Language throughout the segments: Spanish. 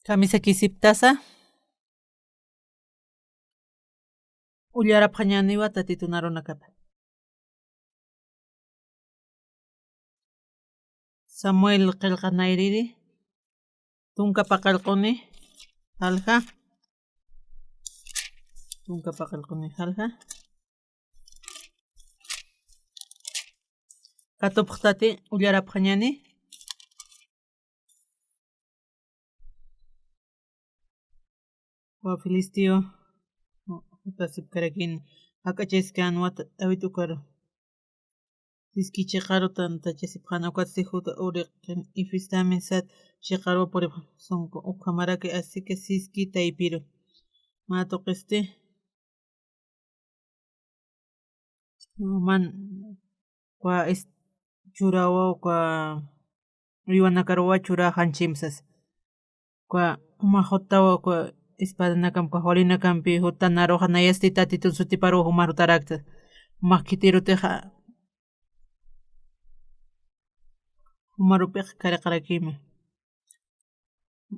Camisa kisiptasa ullaraphañaniwata titunarunakapa. Samuel qillqanayriri tunkapa qillquni halqa katupqtati ullaraphañani wa Filisteo utasip karakin akacheskan wata awitukar Siski chiqarutan tachasipqana uqatisijuta uriqtin ifistamin sat chiqaruwa puriq sunqu uqhamaraki asika siski taypiru matuqisti man kwa churawa kwa riwanakaruwa chura hanchimsas kwa mahotawa kwa espadanakan kwa holinakanpi hutanaru hanayasti tatitun sutiparu humarutarakta makitiruteja Humarupiq kariqarakima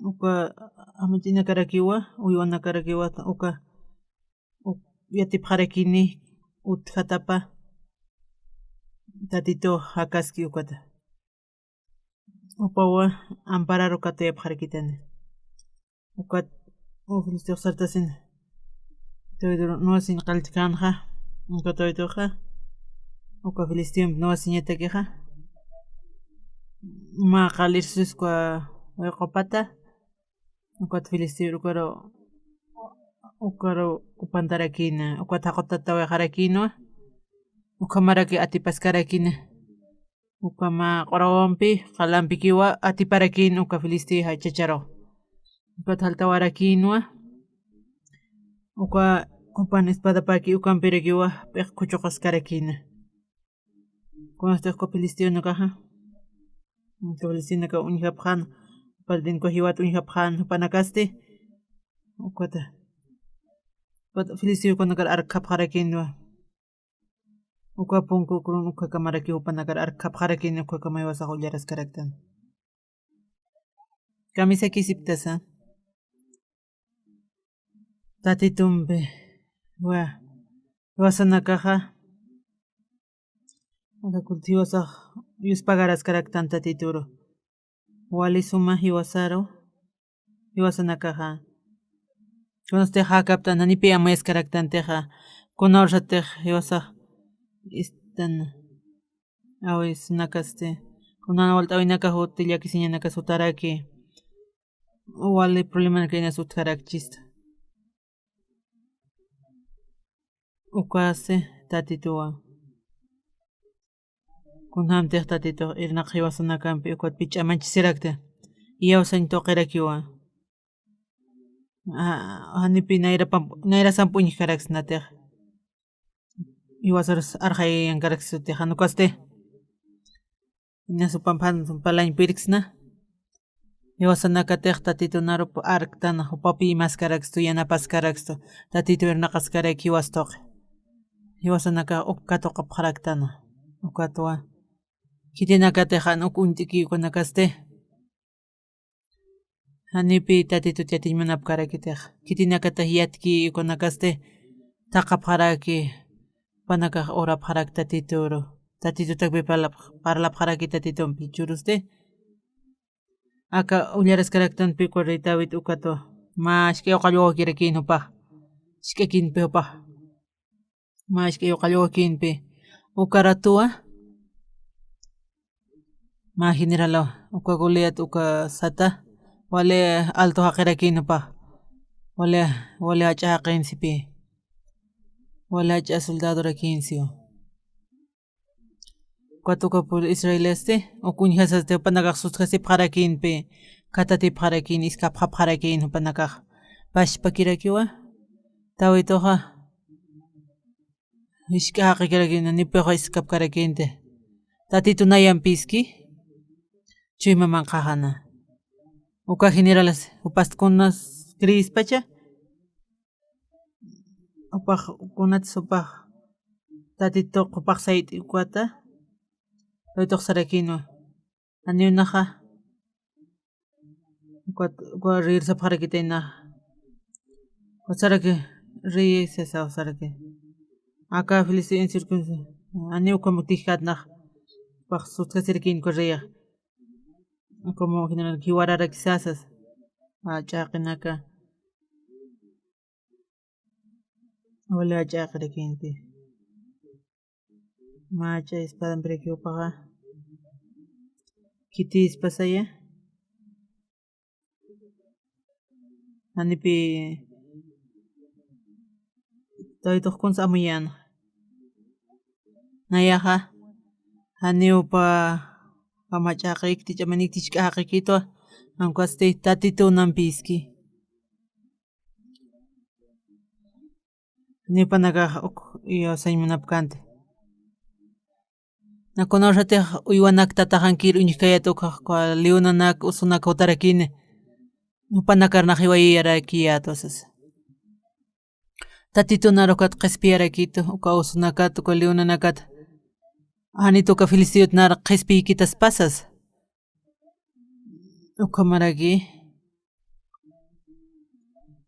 uka amatina karakiwa uywana karakiwata uka yatipqarakini utqatapa tatito hakaski ukata upawa ampararu katuyapqarikitani uka Filisteo sartasin nuasin qaltikanja uka toytoja uka Filisteo nuasiñatakiqa ma qalirsusqa qopata uqata Filisteo uqaro upantarakina uqata haqutata wiqarakinua uqhamaraki atipascarakina uqama qurawanpi qalanpi kiwa atiparakin uqa Filisteo hachacharaw uqata haltawarakinua uqa upan espadapaki uqanpirikiwa piq kuchuqaskarakina kunasta uqa Filisteo kaja Filisteo uñihapqan paltinko hiwata uñihapqan panakasti uqata Filisteo arqapqarakinua uqa punkukrun uqa kamaraki upanakar arqapqarakini uqa kamay wasaq ullaraskaraqtani camisa kisiptasa tatitumpi wasanakaja kultiwasaq yuspaqaraskaraqtan tatituru wali suma hiwasaru hiwasanakaja kunastik hakaptan hanipi amayaskaraqtantiqa kunawrsatik hiwasaq awisunakaste kunana walt'awinaka huti llakisiñanaka sutaraki wali problemanaka hina sutkarakchista uqasi tatituwan kunhamtiq tatituqa irnaqa hiwasanakanpi uqata pich'amanchisiraqta yawsan tuqirakiwan hanipi nayrasan puñuq karaqsi natiq hiwasaras arqayankaraqsi sutiqa nuqasti ña palañpiriqsna hiwasanakatiq tatitunarupa arqtana upapi imaskaraqstu yanapaskaraqstu tatitu irnaqaskarayki hiwastuqa hiwasanaka katuqapaqraqtana uqatuwa kitinakatiqa uku unt'ikiyukunakasti hanipi tatitu tiyatimunapaq karaykitiqa kitinakataq yatkiyukunakasti taqapaqaraki panakaq urapaqaraki tatitutapi parlapaqaraki tatitumpi churusti aka ullaraskaraqtanpi Rita uqatuwa mashk'ay uqallwawakirakipaq ishk'aykinpipaq mashk'ay uqallwawakinpi uqaratuwa ma generalwa uqa Goliat uqa sata wali alto haqirakinupaq wali hach'a haqinsipi wali hach'a soldadora kinsiwan uqatuqa Israelesti uquñhasasti upanakaq sutkasipaqarakinpi katatipaqarakin iskapaqapaqarakin upanakaq pashpakirakiwa tawituqa ishk'ay haqikirakin nipiqa iskapkarakinti tatitunayanpiski chaymaman qajana uqa generales upaskunas Crispacha upaq kunatas upaq tatituqa upaq sayti uqata Toytoq sarakinua aniunaqa Kwa rir sa para kita na. Osara que ri sa osara que. Acá felicidad en circunstancias. Aneu como tihat na. Pa sus kasirkin correa. Como general kiwarara quizás. Chaqinaka. Hola chaqrekinti. Macha espadan preocupada. Kitis pasaya. Anipi toy tohkun sa amuyan. Nayaha. Aniu pa pamachaqik ti chamanik tichqaqikito. Anquasti tatito nampiski. Nipanaga iyo saymunapkante. Nakonoshate uywanak tatahankir uñikayatuk kwa liunanak usunak utarakine. Upanakarnak hiwayarakiyatusas. Tatito narokat qespiarakito uka usunakat uka liunanakat. Anituka felicidad nar qespikitas pasas. Uka maragi.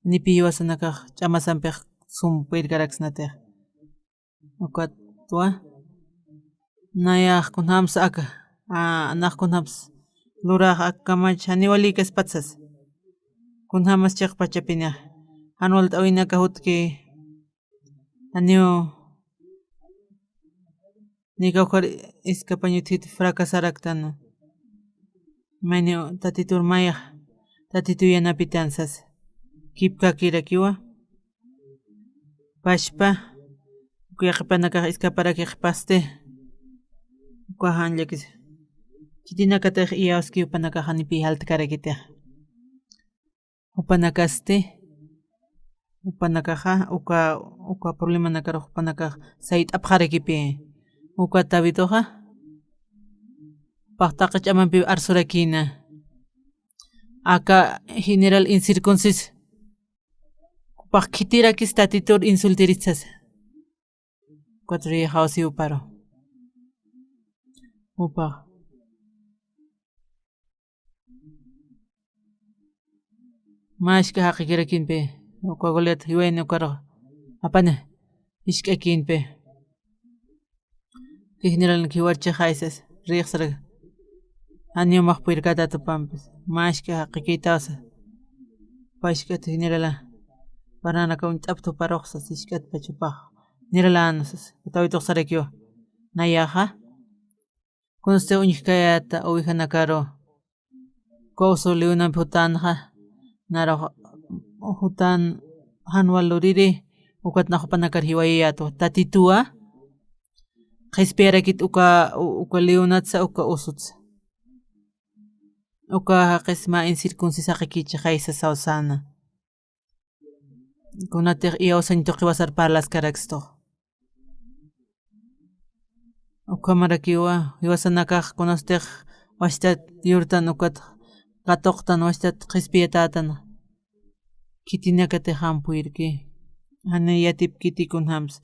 Nipi yuwasanaka chamasampik sumpirgaraksnatek. Uka tua. Nayaq kunhams aka. Anaq kunhams. Luraq akamach aniwalikas patsas. Kunhamas chaq pachapina. Anual tawinaka hutki. Aniu. Nikawkar iskapañutit fracasaraktano. Maño tatitur mayaq. Tatitu yanapitansas. Kipka kirakiwa. Pashpa. Kuyaqipanaka iskaparakik Kuahan yakis. Kitinakataj iawski upanakaja nipi haltkarakitej. Upanakaste. Upanakaja uka problema nakaro upanakaj sait apjarakipi. Uka tabitoja. Paqtaqa chamanpi arsurakina. Aka general incircuncis. Paqkitirakis tatitur insultiritsas. Cuatro hausi uparo. Upa. Mashka haqikirakinpe. Uka golet hiwayne ukaro. Apane. Ishkakinpe. Que general kiwarcha jaisas. Riqsara. Anio maqpuirkata tupampis. Mashka haqikitawsa. Pashkata generala. Banana ka untaptu paroxas. Ishkat pachupaq. Niralanasas. Utawituqsarakiwa. Nayaja. Kunaste uñikayata uwihanakaro. Kouso liunan putanja. Naro hutan hanwaluriri. Ukat nahupanakar hiwayato. Tatitua. Qespiarakit uka liunatsa uka usutsa. Uka haqisma incircuncisaqakicha qaysa sawsana. Kunatek iawsanito qiwasar parlas karaksto. Ukamarakiwa iwasanakaq kunastek washtat yurtan ukat qatoqtan washtat qespiatatan. Kitinakate hampuirki. Hane yatip kitikun hams.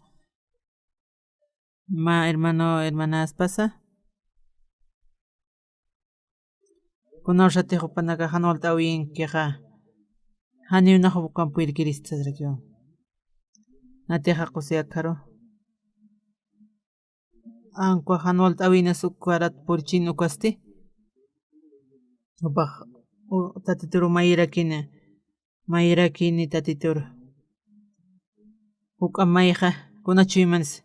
Ma hermanas pasa. Kunoshate upanaka hanolta awin kiqa. Hani unahu kampuirkiristasrakiwa. Nateja kusiakaro. Anqua Hanual Tawina Sukarat Purchin Ukasti Ubah Tatituru Mayra kini Tatitur Ukamayja Kunachimans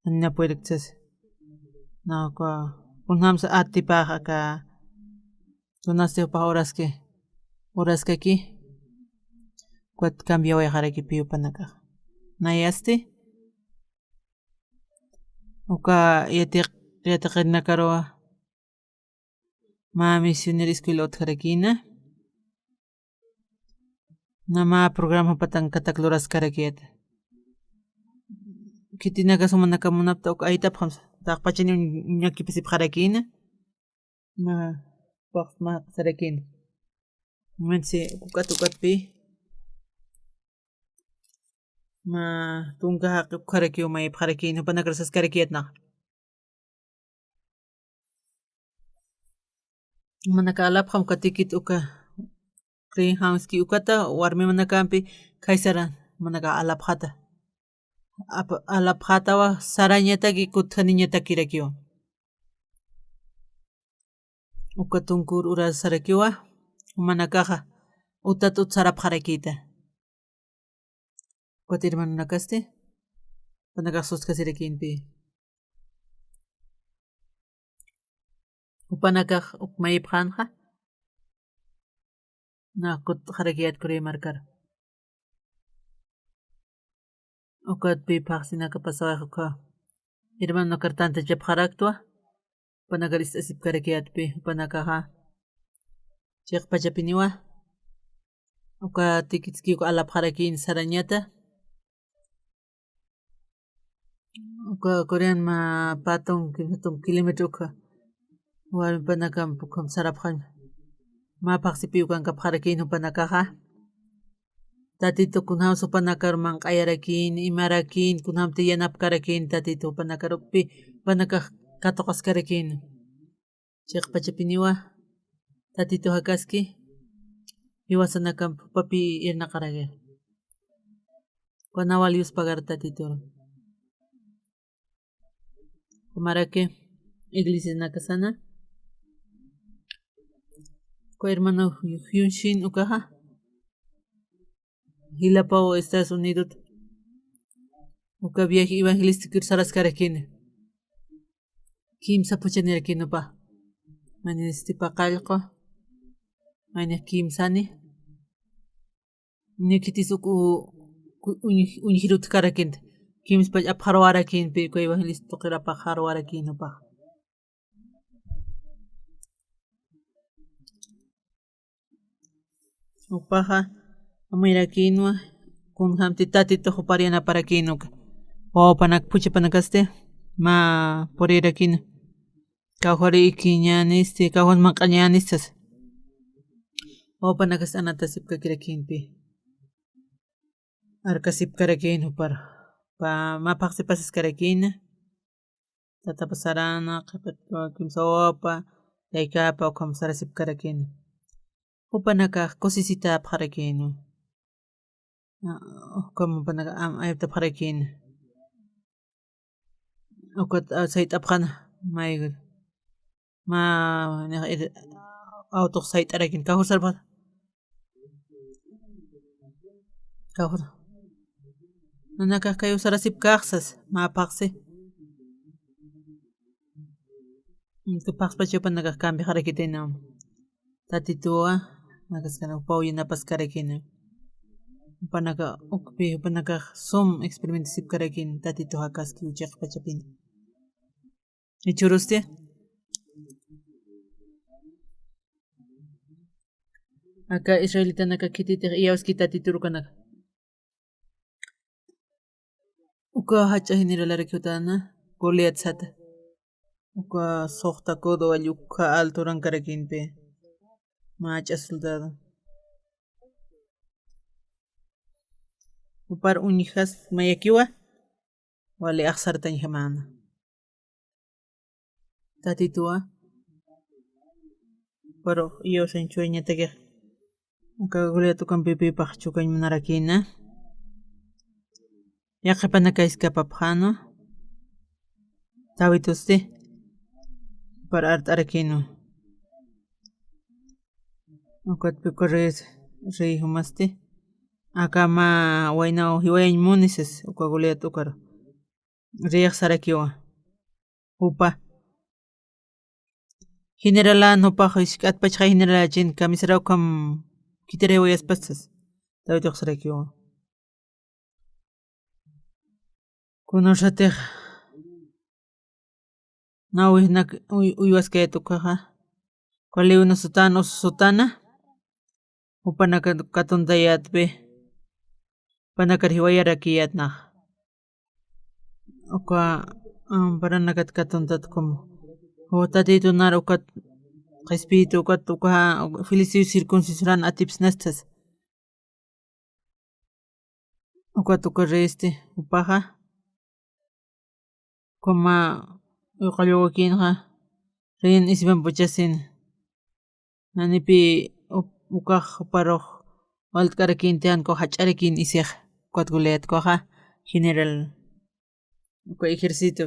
Anna Puerxas Naqua Kunhamsa Atipaja ka Tunasteo pa Oraskaki Kuat cambio Jaraki Piupanaka Nayasti Uka yatiqinakaroa ma misioner escuela utjarakina nama programa patan katakloras karakieta kitinaka sumanaka munapta uka aitapqam taqpachani ñakipisi qarakina ma paqma sarakina mansi ukatpi ma tunka haqip qarakiyo may qarakina panakrasas karakietna manaka alapqam katikit uka greenhouse ukata warmi manakampi kaysaran manaka alapqata alapqatawa sarañataki kutkaniñatakirakio uka tunkur urasarakiwa manakaja utatut sarapqarakita kutirmanunakaste manaka suskasirakinpi upanakaj ukmayipqanja na kutqarakiyat kurimarkar ukatpi paqsinaka pasawaq hermano kartanta chapqaraktua upanakar istasipkarakiyatpi upanakaja chayq pachapiniwa uka tikitskiyuq alapqarakin sarañata uka Coreanma patun kilometro uka warmipanakam pukam sarapqan mapaqsipi ukankapqarakin upanakaja tatitukunawan supanakarman q'ayarakin imarakin kunamanta yanapkarakin tatitu upanakarupi upanakaj katuqaskarakin chayq pachapiniwa tatitu hakaski hiwasanakan papi yanaqaraka Wanawal yuspaqar tatitu Marake iglesia nakasana ko hermano Hyunshin ukaja Hilapau Estados Unidos uka viaje evangelístico sarascarakini kimsa puchanirakinupa manistipaq qallqa mayna kimsani nikitis uñijiruta karakinta kimspa apharwarakinpi uka evangelista tuqirapaq harwarakinupaq upaja amirakinwa kunhamti tatitu huparyanaparakinuka wawapanak puchapanakaste ma purirakinu kawjariki ñanisti kawjan manqa ñanistas wawapanakas anata sipkakirakinpi arka sipkarakinu para mapaqsi pasiskarakina tatapa sarana qhipatka kimsa wawapa yaykapa ukhaman sara sipkarakina upanakaq kusisita apaqarakinu ukhaman upanaka ayuta apaqarakina ukata sayta apaqana mayqa ma auto sayt'arakin kawsar sarpa kawsar nanaka kayu sara sipkaqsas mapaqsi paqspacha upanaka kambiqarakitina tatituwa nakaskana upawlla napaskarakina upanaka ukpi upanaka sum experimento sipkarakin tatitu hakaski uchaq pachapina ichuruste aka israelitanaka kititiq iyawaski tatiturkanaka uka hacha generalarakutana Goliat sata uka suqta kudu alluka alto rankarakinpi macha soldado upar uñijas mayakiwa wali aqsartaña hamana tatituwa pero iyawasan chueñataki uka Goliat ukanpipipaq chukañ munarakina yaqapanaka iskapapqanu tawituste para art'arakinu ukatpi rey humaste akama waynaw hiwayañ munises uka Goliat ukar riaq sarakiwa upa generala nupaq atpachqa generala chin kamisaraukam kitirawayaspatas tawituq sarakiwa kunusatiq nawi uywaskayta ukaqa Leona Sutana upanaka katuntayatpi upanakar hiwayarakiyatnaq uka paranakata katuntata como tatitu nara ukat espiritu ukat uka felicio circuncisurana atipsnastas ukat uka upaqa como uqallwakinqa riyan ispan puchasin Nanipi ukaj paroj waltk'arakintian ko hach'arikin isej kuatgulet koja general uka ejército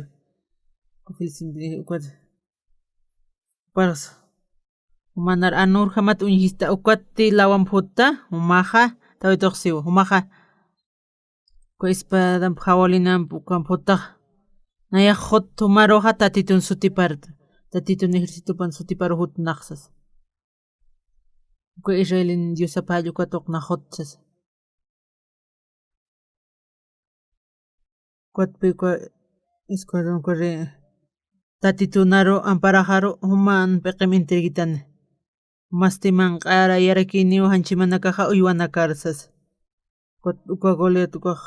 kuat paras manar anur hamat uñijista ukwati lawan phutta umaja tawitoqsiwa umaja ko espadan jawalinan ukan phutta naya hot tumaroja tatitun sutipart tatitun ejército pan sutiparo hut naqsas ko israelin diosapallu katoq na hotsas kuatpi ko escuadrón corre tatitunaro amparajaro human peqem intrigitan mastiman q'ara yarakiniw hanchimanakaja uywanacarsas kot uka Goliat ukaj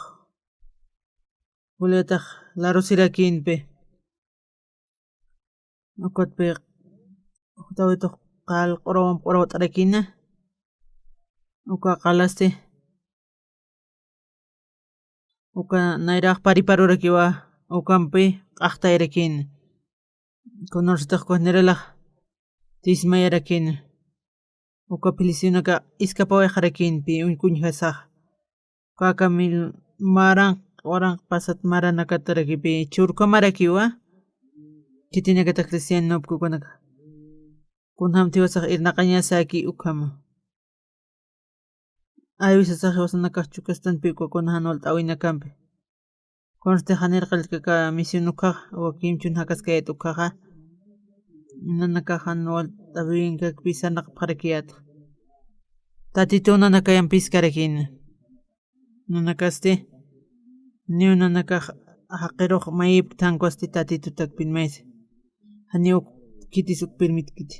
Goliataj larusirakinpi ukatpi tawitoj qal q'uruwan q'uruw t'arakina uka qalasti uka nayraq pariparurakiwa ukanpi q'aqtayrikina kunarsitaq kuajniralaj tismayarakin uka pilisunaka iskapawaqarakinpi unkuñajasaq kaka mil maran waran pasat maranakatarakipi churkamarakiwa kitinakata cristianopkukunaka kunham tiwasaq irnaqañasaki ukhama aywisasaq wasanakaqchu kastanpi ukakuna hanwal t'awinakanpi konste hanirqallkaka misión ukaq wakinchun hakaskayat ukaqa nanaka hanwal t'awinkakpi sanaq parakiyata tatituna nakayan piskarakina nanakaste niw nanakaq haqiruq mayip thankuasti tatitutak pilmaysi haniw kitis uk permitkiti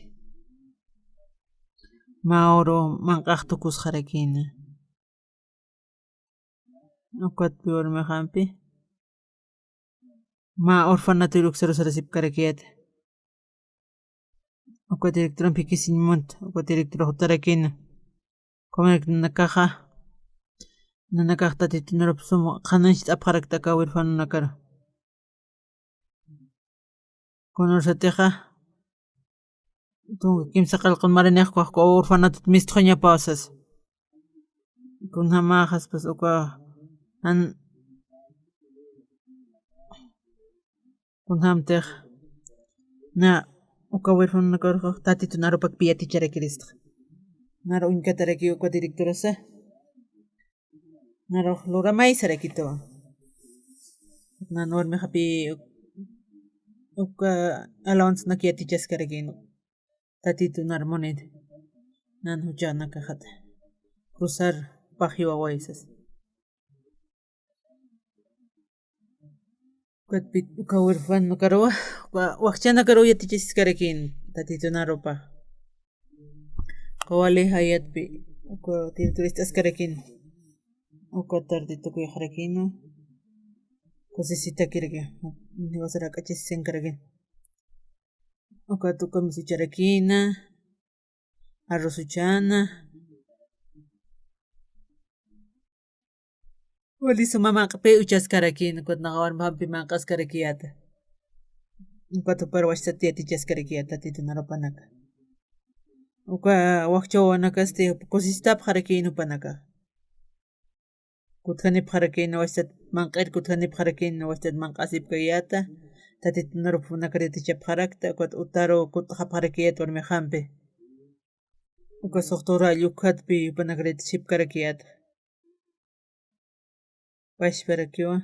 Mauro manqaq tukusqarakina ukatpi warmi hampi ma orfanato lluqsirusarasip karakiyata uka directoranpi kisimunta uka directora hutarakina comunidad nanakaq tatitunarapis sumaq qananchis t'apqaraktaka huirfanunakara kunarsatiqa tunka kimsa qallqun maraniyaqkuqa orfanatuta mistuqñapawsas kunhamajaspas uka kunhamtiq na uka huirfanunakaraqa tatitu narupapi yaticharakirisqa nara uñkataraki uka directorasa nara luramaysarakitawan nana warmiqapi uka alawanzanaka yatichaskarакин tatitu nara moneda nana huch'anakaqata cruzar paqi wawaysas ukatpi uka huirfano karuwa wakchana karuwa yatichaskarакин tatitu narupa kawali hayatpi uka territorista askarакин uka tarde tukuyaqrakina cosesitakirka wasara k'achisisinkaraki uka tukamis ucharakina arroz uchana walisu mamanqa pi uchaskarакин kunaqa warmi hampi manqaskarakiyata uka tupara wasitata yatichaskaraki tatitu narupanaka uka wakcha wawanakaste cosisitapaq qarakin upanaka kuthanip qarakina wasitata manq'ir kuthanip qarakina wasitata manq'asipkayata tatitu narupunaka yatichapaqarakta uka utaro kutqapaqarakiyata warmi hampi uka suqtura llukhatpi upanaka yatachipkarakiyata pashparakiwan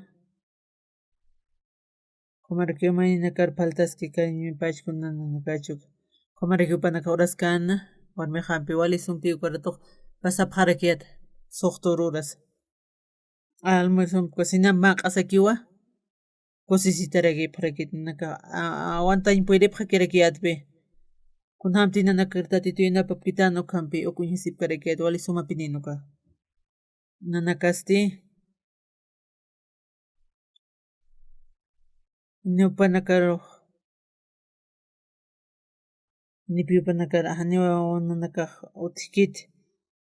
qumarakiwan mayna kar faltaski kaymi pachkuna nanakachu qumaraki upanaka uraskana warmi hampi walisunpi uka ratuq pasapaqarakiyata suqtur uras almuerzonpi cocinapi maq'asakiwa cosesitaraki nanaka awantañ puydipaq kirakiyatpi kunhamti nanaka tatitu yanapap kitana ukhampi ukuñhasipkarakiyata wali sumapi ninuka nanakasti ñupanakaruq nipi upanaka haniwa nanakaq utijkita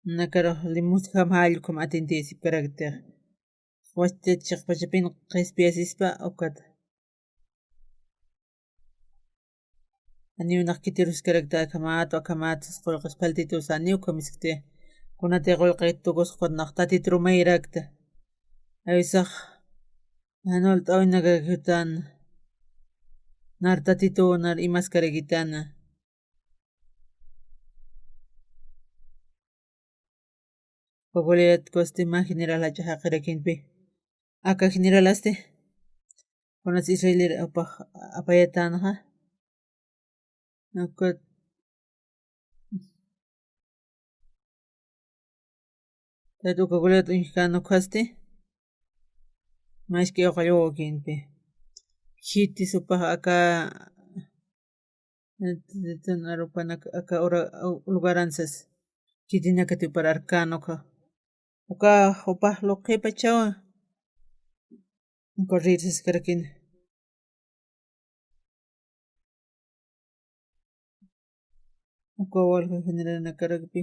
nanakaruq limusqa allqum atendisipkaraktiq wasitachik pachapina q'ispiyasispa ukata aniunaq kitirus karakta akamatas qolqas paltitus aniu komiskte kunate qolqet tukusqunaq tatitrumayrakta awisaq anol t'awinakakutan nar tatitu nar imaskarikitana popularidad coste más general hacha haqirakinpi aka general aste kunas israelir apayatanaqa akut tatu popularidad uñikano kaste mashki oqalluwa kinpi hiti supaq aka arupana aka ora lugaranzas kitinakati para arcanoqa uka upaq luqipa chawa corrientes karakin uka walqa generalna karakpi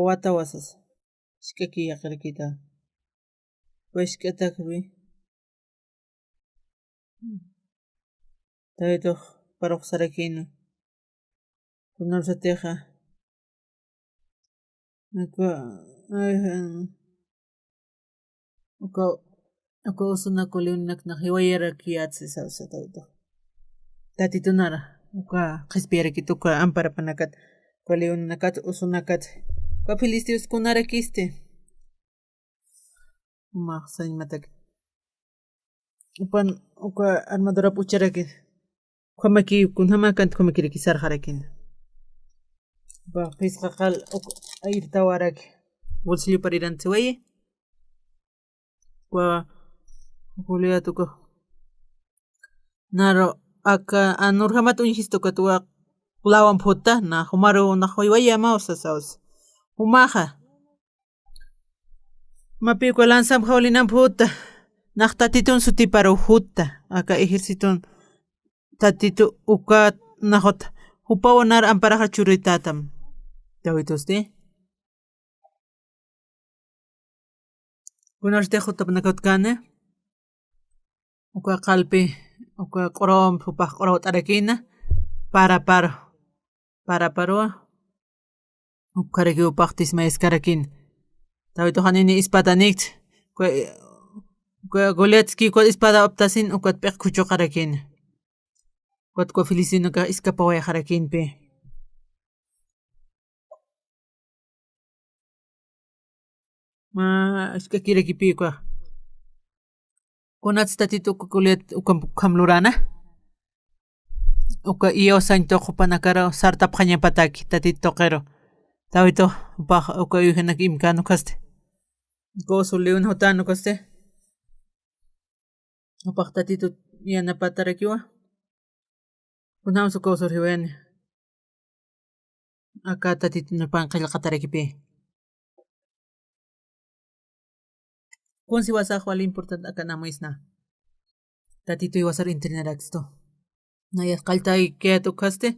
wata wasas ishkaki yaqarkita washk'atakpi taytuq paruq sarakina kunarsateqa uka usunaku leonakna hiwayarakiyatsis awsataytuq tatitunara uka qhispiyariki tuka amparapanakata uka leonakata usunakata uka filisteos kunarakiste umaq saymataka upan uka armadura pucharaki khamakikun hamakanta khamakiriki sarqarakina upa pisqaqal ayrtawaraki bolsillo pariranti waye uka Julia tuka naro aka anurhamata unhistuka tuwa lawan puta na humaru na hoywaya mausas humaja mapiko lanzam hawlinan puta naqtatitun sutiparo huta aka ejército tatitu uka najota hupawanar amparaja churitatam tawituste kunarte hutapanakatkane uka qalpi uka q'urum upaq q'urum t'arakina para ukariki upaq tismayasqarakin tawito hanini ispatanit Goliatski kwa espada optasin ukat pek kuchuqarakina ukat kwa Filistinaka iskapawayaqarakinpi ishkakirakipi kwa kunats tatitu Goliat ukamlurana uka iyo santo qupanakaro sartap qañapataki tatitoqero tawito upaq uka yuhanak imkanu kaste gozo leon hotano kaste upaq tatitu yanapatarakiwa kunawan suqawsur hiwani aka tatitunapan qillqatarakipi kunsi wasaq wali importante aka namuisna tatitu iwasar internaraksto nayas qaltay ketu kaste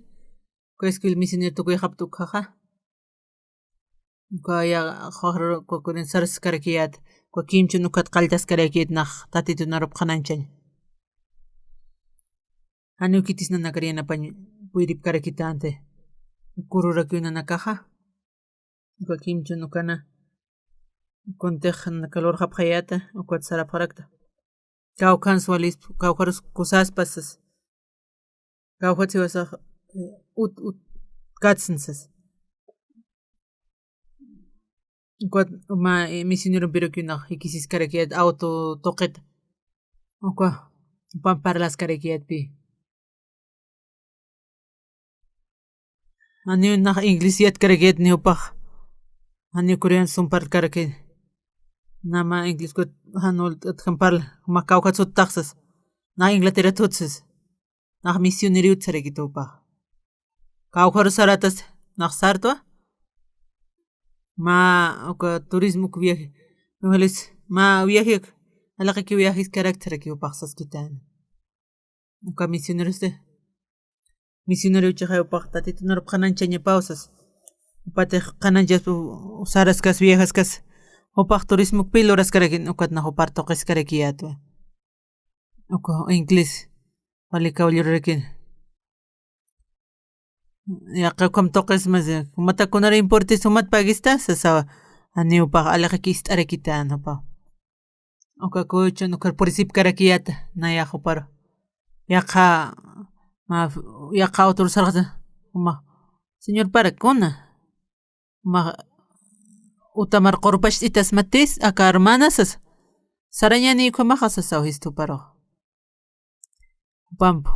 kueskil misionero tukuy haptu kaja kaya khahro kokurin sars karakiyat ko kimchu nukat qaltas karakiyat naq tatitu narup qananchan anu kitisna nakariana pañ puirip karakitante kururakyuna nakaja ko kimchu nukana kontej kalor hapjayata ukat sarapharakta kawkans walis kawkarus kusaspasas kawhatsi wasaq ut katsinsas ukat ma misionero pirokyunaq ikisis karakiyat auto toqeta uka pamparlas karakiyatpi aniu naq inglesiyat karakiyat ni upaq aniu coreano sumpar karakiyat nama inglés ko hanul atkamparla ma kawkatsut taqsas na Inglaterra tutsas naq misioneriut sarakita upaq kawkaru saratas naq sartua ma uka turismo viaje nuhalis ma viaje alaqaki viajes karakteraki upaq saskitan uka misionero chaqa upaq tatitu narup qananchaña pausas upatej qananchas saraskas viajaskas upaq turismo piloras karakin ukat naq upar toqes karakiyatwa uka inglés walika ullurikin yaqa kam toqes mas mata kunara importe sumat pagista sasa ani upaq alaqiki ist'arakita nupa uka kuchun uka purisip karakiyata na yaqa uparo yaqa yaqa autorizarqa uma señor parakuna uma utamar qorpash itas matis aka hermanasas sarañani kumaqa sasa histuparo pampu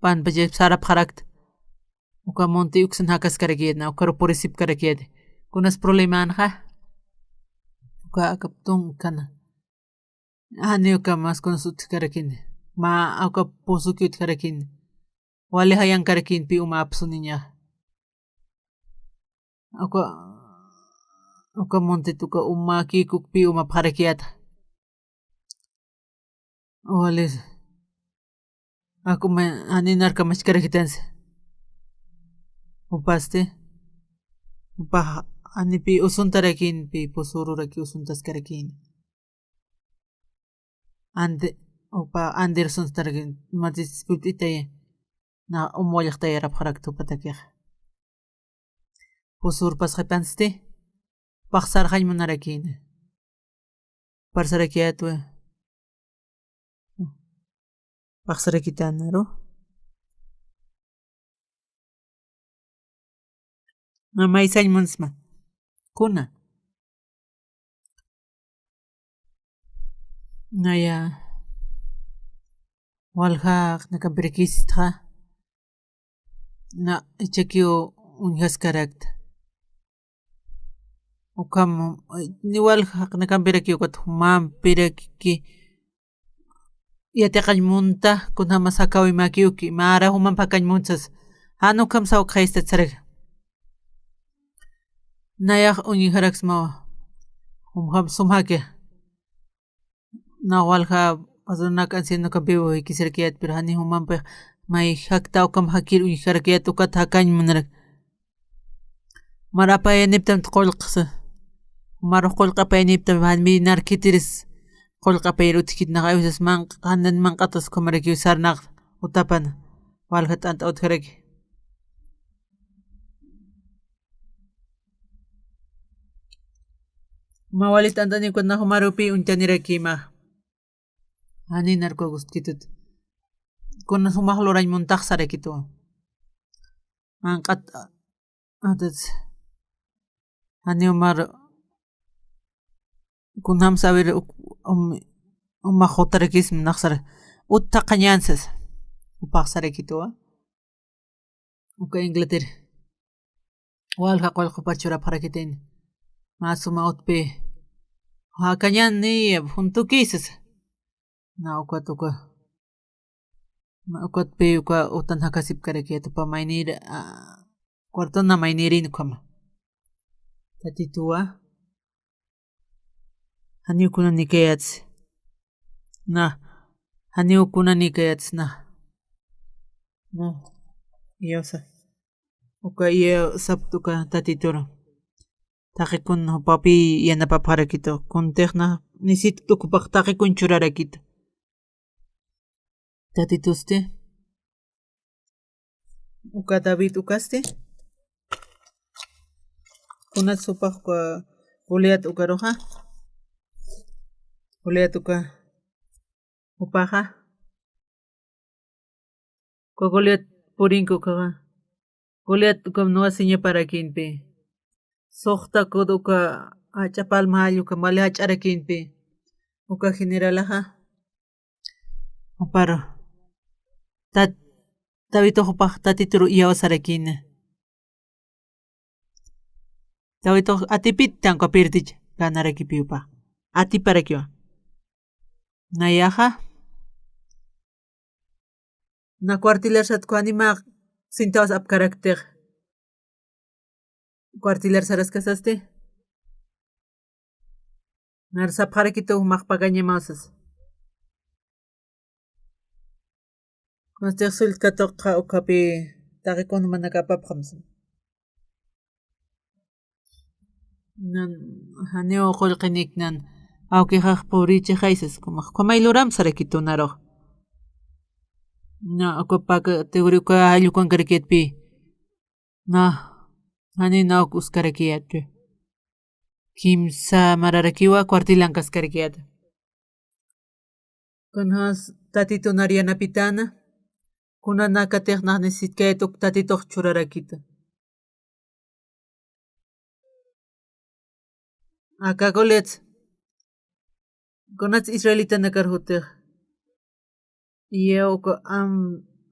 pan baje sarap kharakta uka monte uksan hakas karakiyana uka purisip karakiyade kunas problema anja uka kaptun kana ani uka mas kunasut karakini ma uka pusukit karakini wale hayan karakin pi uma apsuninya uka monte tuka uma kikuk pi uma karakiyata wale aku me ani narka mas karakitanse upaste upa ani pi usuntarakin pi pusururaki usuntas karakin ande upa Anderson tarakin matis putitaye na umollaqta yarap kharaktu patakih pusur pas khapanste paksar khañ munarakin parsarakiatwe paksarakitanaro mamay sañ munsma kuna naya waljaq nakampirikisqa na ichakio unhas karakta ukam ni waljaq nakampiraki ukat humampiraki yataqañmunta kunama sakawi makiuki mara human pakañmunchas hanukam sawqaysta tsarag nayaq uñijaraksma humham sumhake na walja pasonaka anciano kapiwo kisarkiyat pero hani humanpe may hakta ukam hakir uñijarakiyat ukata hakañmunaraq marapayaniptam qollqsa maruq qollqapayaniptam hanmi narkitiris qollqapay rutikitnaqa a veces handan manqatas comaraki sarnaq utapana walja t'anta utjaraki mawali t'antani kuna humarupi unchaniraki ma hani narko guskitut kuna sumaq lurañmuntaq sarakitu manqat atas hani umar kunam saber uma jotarakism naqsara utta qañansas upaq sarakitu uka Inglaterra walqa qollqupachura parakiten masuma utpi hakañani juntukisas na ukatuka ukatpi uka utan hakasip karakiyata pa maynir cuartona maynirin kama tatitua haniukuna nikayats na haniukuna nikayats na yosa uka iyo saptuka tatituro taqikun papi yanapapharakito kunteqna nisita tukupaq taqikun churarakito tatituste uka David ukaste kunat supaq Juliet ukaroja Juliet uka upaja ko Juliet purinko kaga Juliet uka nuwa siña para kinpi soqta kuduka achapal mayuka mali acharakinpi uka generalaja uparo David upaq tatituru iyawasarakina David atipit tanko pirtich ganarakipi upaq atiparakiwa nayaja na cuartilarsatku animaq sintawas apkaraktiq cuartilar saraskasaste nar sapqarakito humaq pagañamasas Consteq sullkatoqqa ukapi taqikuna mana kapapqams nan haneo qullqiniknan awqiqaq purichiq haysas kumaq qamay luram sarakitunaraq na akupak teguruka ayukan karakiat pi na hani na us karakiat kimsa mararakiwa cuartilankas karakiat kunhas tatito nariana pitana kunanaka tekna necesitkaytuk tatito churarakita akakolet kunats israelita nakarhutek Yauka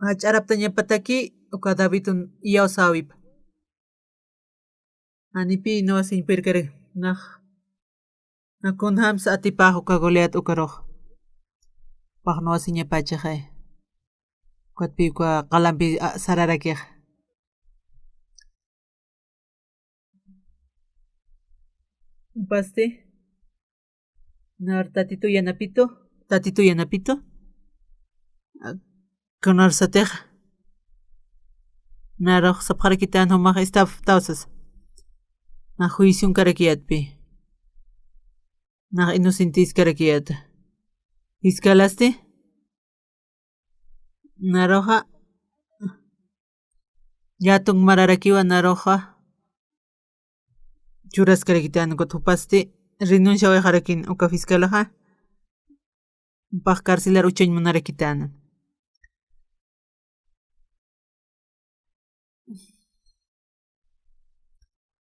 hacharaptañapataki uka Davidun yaw sawip anipi no sin perkare na kun hams atipah uka Goliat ukaroj pagno asinya pachahay kwatpi uka qalampi sararakej paste nar tatito yanapito Conar Sater Naroj Saparakitan Homar Staff Tausas Na Juición Karakiatpi Na Inocentis Karakiat Iskalaste Naroja Yatung Mararakiwa Naroja Churas Karakitan Gotupaste Renuncia Harakin Oka Fiskalaja Pag Carcelar Uchain Manarakitana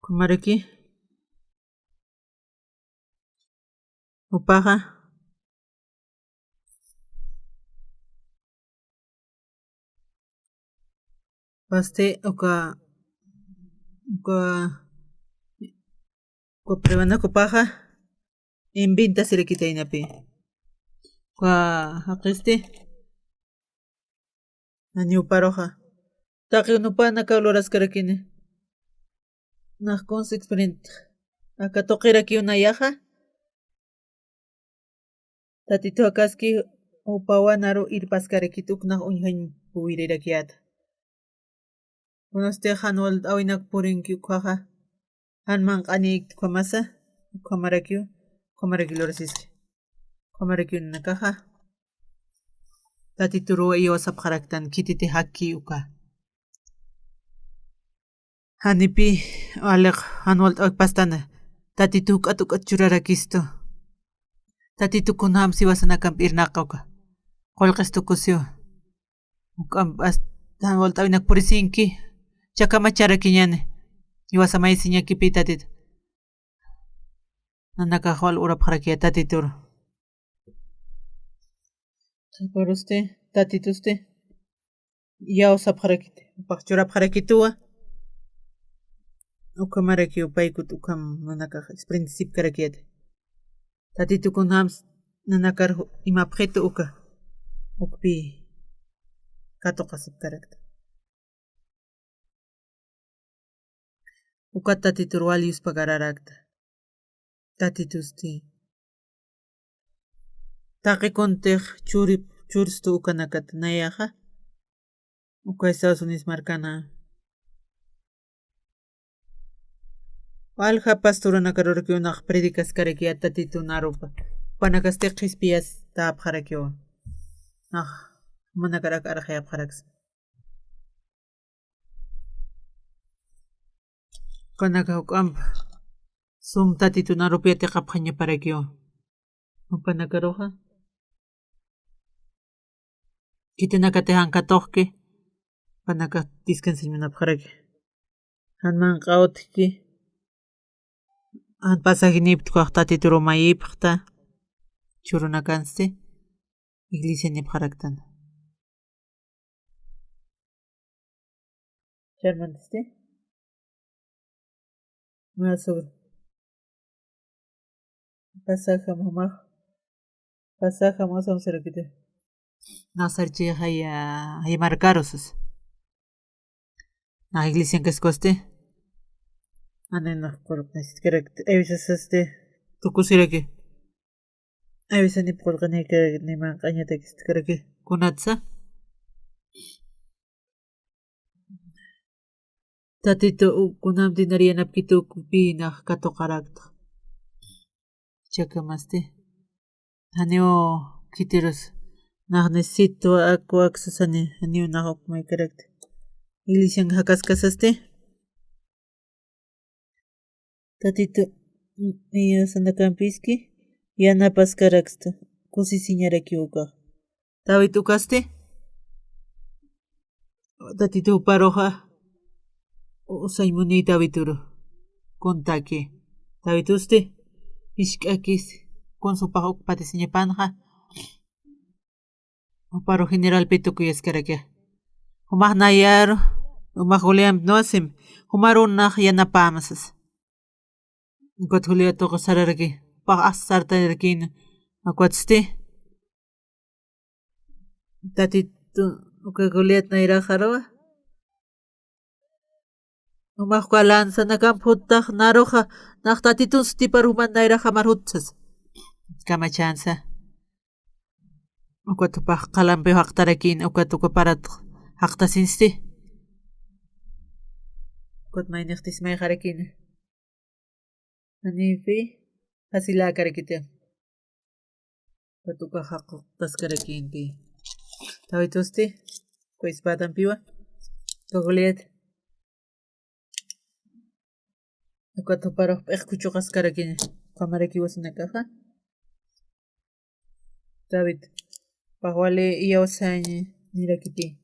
Kumaraki Upaja Paste Oka Prevana Kupaja en Vinta Serekita Inapi Haqiste Ani Uparoja Taki Unupana Kauloras Karakine Nah consequent acá toquera aquí una yaja tatito akaski upawanaro ir paskarekituk na unhan puirirakiat unaste hanwal awinak purinki kwaja hanman qanik kwamasa kwamarakio lorasiski kwamarakio nakaja tatituro iyo sapjaraktan kititi haki uka Hanipi alek hanwalt pastana tatituk atuk churarakisto tatitukun ham siwasana kampirnaqawka qolqestukusio ukam hanwalt awinak purisinki chakamacharakiñani iwasamay siñakipi tatit nanaka hwal urapjarakia tatituro paruste tatituste yaw sapjarakite paqchurapjarakituwa Ukamaraki upaykut ukam nanaka exprensip karakiat tatitukun hams nanakar imapjeto uka ukpi katoqasip karakta uka tatitur walius pagararakta tatitusti taqikuntiq churistu ukanakata nayaja uka Estados Unidos marcana Alja pastorana karorkiunaq predicas karakia tatitu narupa panakaste qispias taapjarakiwa manakarak arjayapjaraks kanaka ukampa sum tatitu narupiate qapqaña parakiwa panakaroja kitinakate hankatoqki panaka discansiñanapjaraki hanman qawtiki Pasaginiptkaq tatituro mayipqta churunakanste iglesia nipqaraktana Charmantiste Masur Pasaja mosam serakite Nasarchi hay marcarosas Na iglesia kaskoste Anena qolqnis kerekt evisasaste tukusiraki evisani qolqani kerek nima qañatakis kereki kunatsa tatito kunamti nariyanapkitu pinaq katoqarakta chakamaste haneo kitiros necesito accesani ani una may correct. Ilisian hakaskasaste. Tatito iya sanakampiski yana paskaraksta kusi siñaraki uka. Tawit ukaste. Tatito paroja usaymuni tawituro. Contake. Tawituste ishkakis con su pajo patisiñepanja. Paro general petukuy eskaraka. Humah nayaro, humah Julián nosim, humaru nah yanapamasas. Got Julia toko sararaki, pa asarta erkin, akwatste. Tatito uka Juliet naira jaroa. Humah kalanza nakam putah naroja, nah tatitun stipar human naira jamarutsas. Kama chanza. Ukatu pa kalampe haktarakin, ukatu ka parat haktasinsti. Kot may nechtis may harakin. Anifi, hasila karakite. Ukatu ka haktas karakin pi. Tawitusti, ko ispadan piwa. Toguliet. Ukatu paro escuchukas karakin. Kamaraki was nakaha. Tawit. Pahwale iyo sañe mira kiti.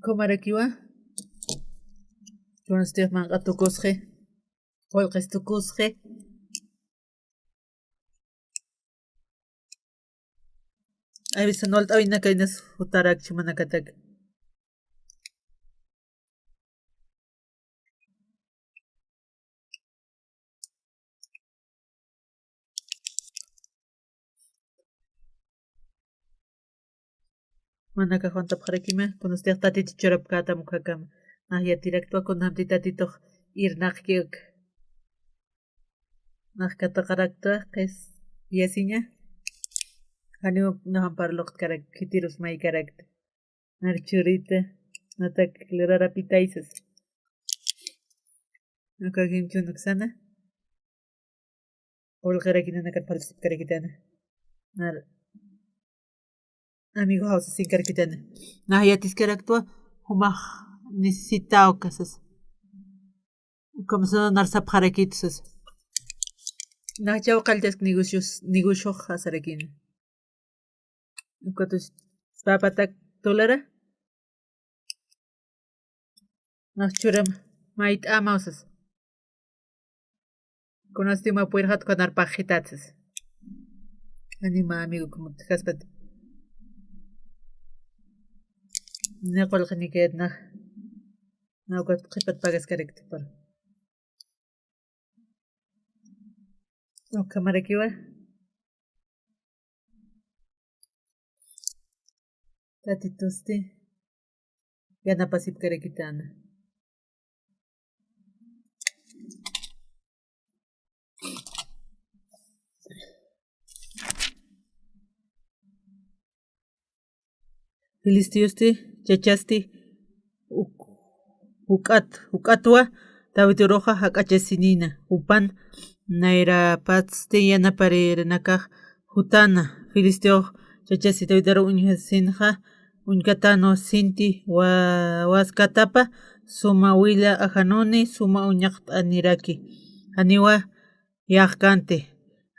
Komarakiwa. Jonastir man atukosre. Holkes tukosre. Ay bisanolt awina kainas hutarak chimanakatak. Manaka Juanta Parakime, con usted tatiti chorapkata mukakam, Nahia directo con Namti tatito ir Nakiuk Nakata karakter, que es Yesiña, Hanu no parlok karak, Kitirus my karakter, Narchurita, Natak Lera Pitaises, Nakagim Chunuxana, Olgarakina Nakapals Karakitana, Nar. Amigo house sin carquitana. Nahiatis caractua, humah necesitao casas. Como son narsap harakitus. Nahjao caltes nigusho hasarakin. Cotus papatak tolara. Nachchuram mait amausas. Conostimo puerhat con arpajitatas. Anima amigo como te haspat. Naqol qaniket na nawkat qipat pagas correct par no cámara kiwa tatitusti yana pasip karekitana Filistiosti chachasti ukatwa tawiti roja hakachesinina upan naira patste yana pare nakaj hutana filistio chachasti tawitaro unyasinja unkatano sinti waskatapa suma willa ajanoni suma uñaqt aniraki aniwa yaqkante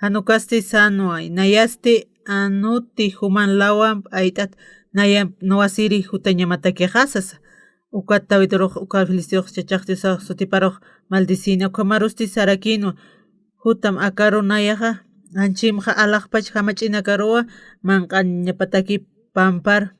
hanukasti sanwa nayaste anuti human lawan aitat Naya noasiri hutañamataki hasas. Ukata vitoro uka filistio chachakti sa sutiparo maldicina kamarusti sarakino. Hutam akaro nayaha anchimja alakpach hamachina karoa manqañapataki pampar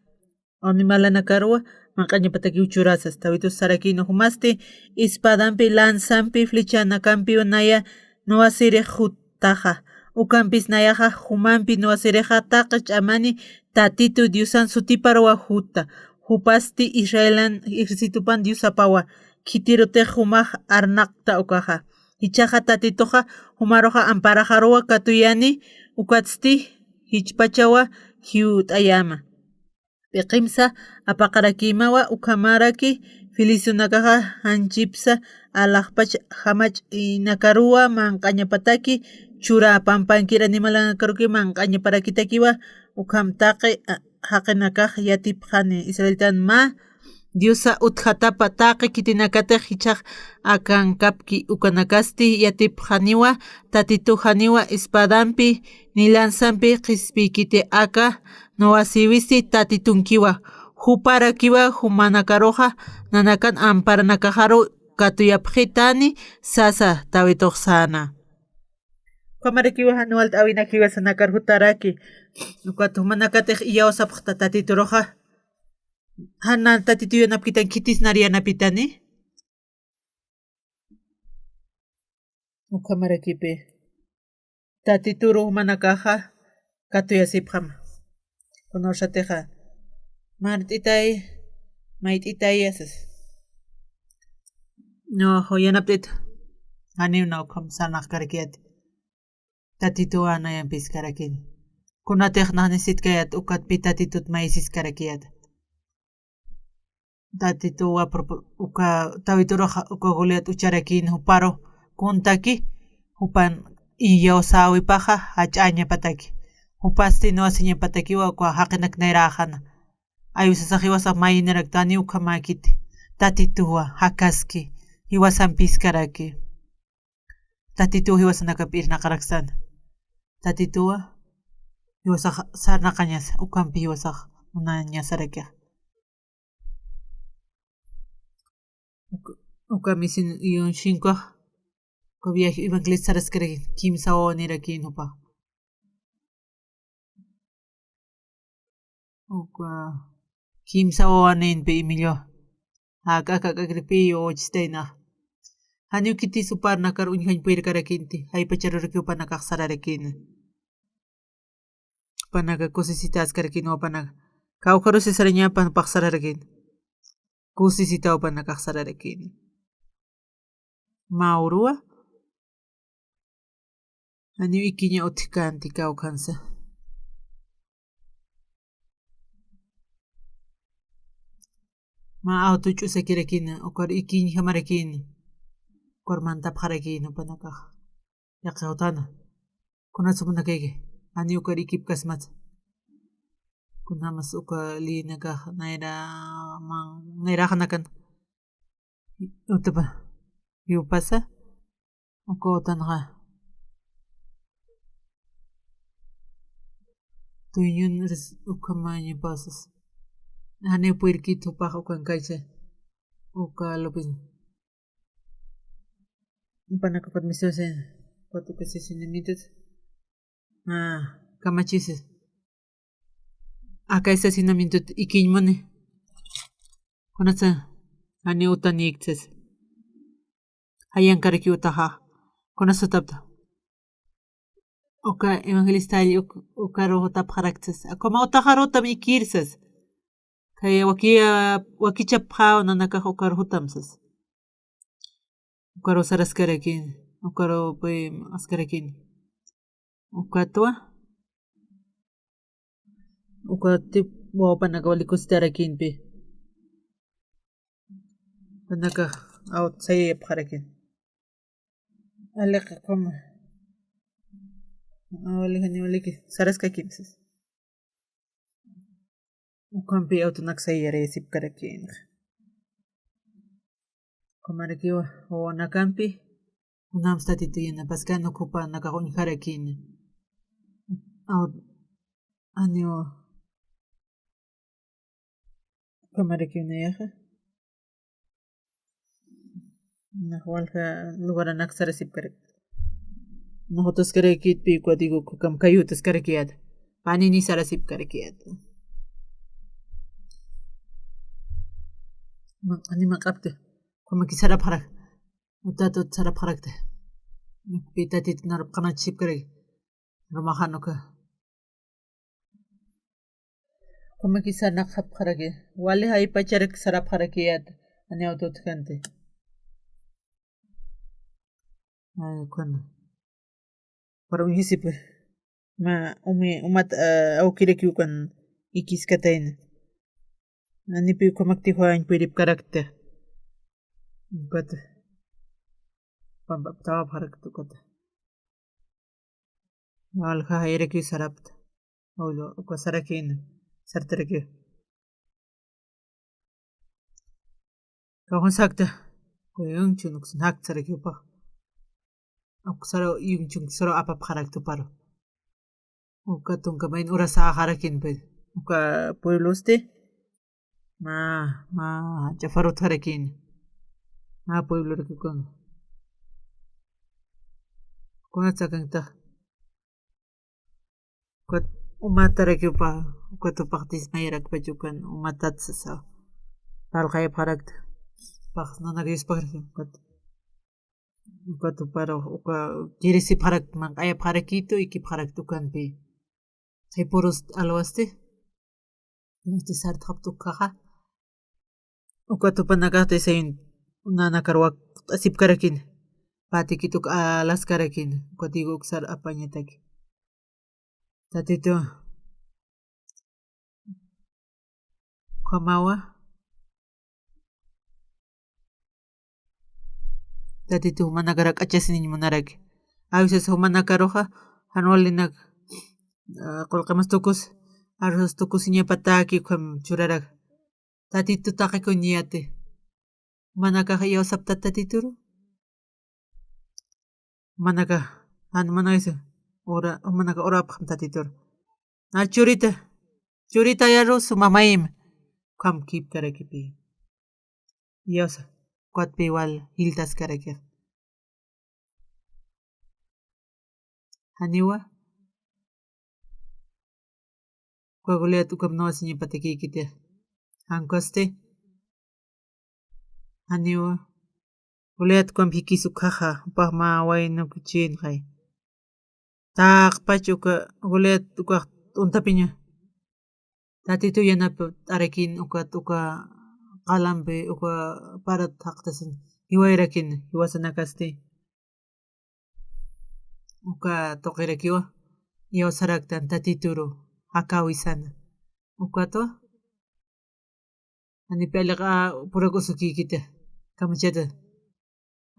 animalana karoa manqañapataki uchurasas. Tawito sarakino humasti ispadampi lanzampi flichana campi naya noasiri hutaja. Ukampis nayaja humanpi noasireja taqach amani tatito diusan sutiparwa huta hupasti Israelan ejércitupan diusapawa kitirote humaj arnaqta ukaja hichaja tatitoja humaroja amparajarowa katuyani ukatsti hichpachawa hiut ayama Peqimsa apaqarakimawa ukamaraki Filisunakaqa hanchipsa alaqpach hamach inakarua manqañapataki chura pampankira nimalanakaruki manqañaparakitakiwa ukhamtaqi haqinakaq yatipqani Israeltan ma Diosa uthatapa taqi kitinakata hichaq akankapki ukanakasti yatipqaniwa tatituhaniwa espadampi nilanzampi qispikiti aka nowasiwisti tatitunkiwa huparakiwa humanakaroja nanakan amparanakajaru katuyapjitani sasa tawituqsana kamarakiwa anualta awinakiwa sanakar hutaraki ukatu manakatej iyawsapq tatituroja hana tatituyanapitan kitisnariyanapitani ukamarakipi tatituru manakaja katuyasipqama kunorsateja mart'itay mayt'itay asas no yanaptit hanina ukam sanaq karkiyat tatituanayan piskarakin kunatej nahnisit-kayat ukatpi tatitut maisis karakiyat tatituwa uka tawituroja uka Goliat ucharakin huparo kuntaki hupan iyawsawipaja hach'añapataki hupasti wasiñapatakiwa uka haqinak nayrajana ayusasajiwasaq maynirak tani uka makiti tatituwa hakaski hiwasan piskaraki tatituwa hiwasanaka p'irnaqaraksana tatituwa hiwasaq sarnaqa ñasa ukanpi hiwasaq una ñasarakiqa uka misin yunshinkaq uka viaje evangelista saraskaraki kimsa wawanirakin upaq uka kimsa wawaninpi Emilio hak'ak'ak'akripi uchistayna haniukiti suparnakar uñihañpuyarkarakinti haypacharuraki upanakaq sararakina upanaka kusisita askarkina upanaka kawqarusi sarañapan paqsararakina kusisita upanakaq sararakina Maurua haniu ikiña utik kanti kawqansa ma auto ch'usakirakina ukar ikiñ hamarakina ukar mantapaqarakina upanakaq yaqa utana kunasupnakayki hani ukar ikipkasmata kunamas uka linakaq nayraqnakan utapa yupasa uka utanaqa tuyñunaris uka maña pasas hani puirkita upaq ukankaycha uka lupin upanaka permisosa patuka estacionamientos kamachisis acá estacionamiento ikiñmuni kunasa hani utanikchas hayankaraki utaja kunasutapta uka evangelista ukaro utapqarakchas akoma utajarutam ikirsas kay wakichapqa nanakaq ukaro hutamsas ukaro saraskarakin ukaro askarakin ukatwa ukatip wawapanaka walikusitarakinpi panaka awat sayayapqarakin aliqa kama waliki saraskakimsas ukanpi awtunak sayarayasipkarakin kamarakiwa wawanakanpi kunamas tatituyanapasqa nukupanaka uñharakina aniwa kamarakiwanayaqa nahualqa lugaranaka sarasipkaraka nahutasqarakitpi digo kam kayutasqarakiyata panini sarasipkarakiyata anima q'apti kamaki sarapaqraq utata sarapaqraqta pi tatitu narpaqanachishipkaraki rumahanuka kamaki sanaqhapqaraki wali haypacharak sarapaqrakiyata ani autotkante kuna para uñisipi ma umata awkiraki ukan ikiskatayna anipi ukamakti huañpiripkarakta ukata pampaptawa pharakta ukata alha hayraki sarapta awlo uka sarakin sartaraki kawan sakta kuyunchun uksun haktsaraki upah uksaro yunchun soro apa pharakta paro uka tunka main urasa harakin pe uka puebloste ma chafarot harakin ma pueblo raki kunatsakanta ukat umataraki upa ukatupaktis mayrak pachukan umatatsasa talqay pharakta pak nanakis parak ukatu paro uka kirisi pharak man ay pharakito iki pharak tukanpi hay puros alwaste este sartqap tukkaqa ukatu panakaqta sayin nanakarwak asipkarakin patikituk alaskarakin ukatigo uksar apañataki tatito kamawa tatito manakarak achasinin manaraki a veces manakaroja hanwalinak qolqamas tukus arroz tukus ñapataki kham churarak tatito taqiko ñiyate manaka yawsapta tatituru manaka manaka ora manaka orapaq tatituru churita y arroz mamaim kham kipkarakipi yawsa kuatpi igual hiltas karaki haniwa kuagulia tukam no siña patakikite hankoste haniwa guliat kwam hikisu khaja pahma wayno kuchin hay tak pachuka guliat uka untapiña tatito yanapi arakin uka qalampi uka parat haqtasin iwayrakin iwasanakaste uka toqirakiwa yawsaraktan tatituru hakawisana ukato ani pelaqa purak usukikita kamachata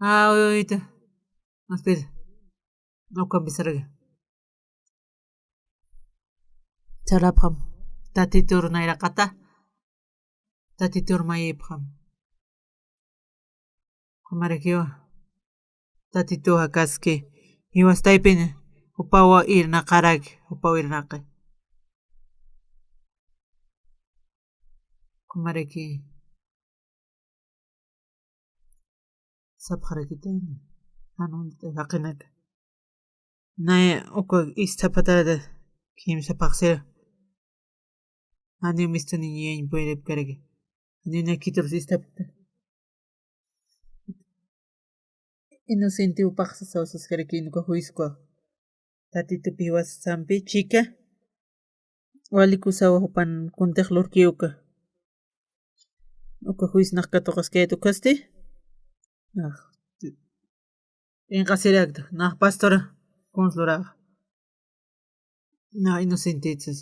ahorita espera uka bisaraga charapam tatitur nayraqata tatitur mayipam kamarakiwa tatitu hakaski iwastaypin upawa irnaqaraki upawa irnaqi kumaraki sapharakitani hanunta haqinaka naya uka istapatarata kimsa paqsira ani mistuni ñiyañ puede karaki ani nakitur istapata inocente upaqsa sawsas karaki nuka juiskua tatitupi wasampi chika walikusawa upan kuntaq lurkiuka uka juisnaq katuqaskayta ukaste inqasirakta naq pastora consularaqa na inocentitas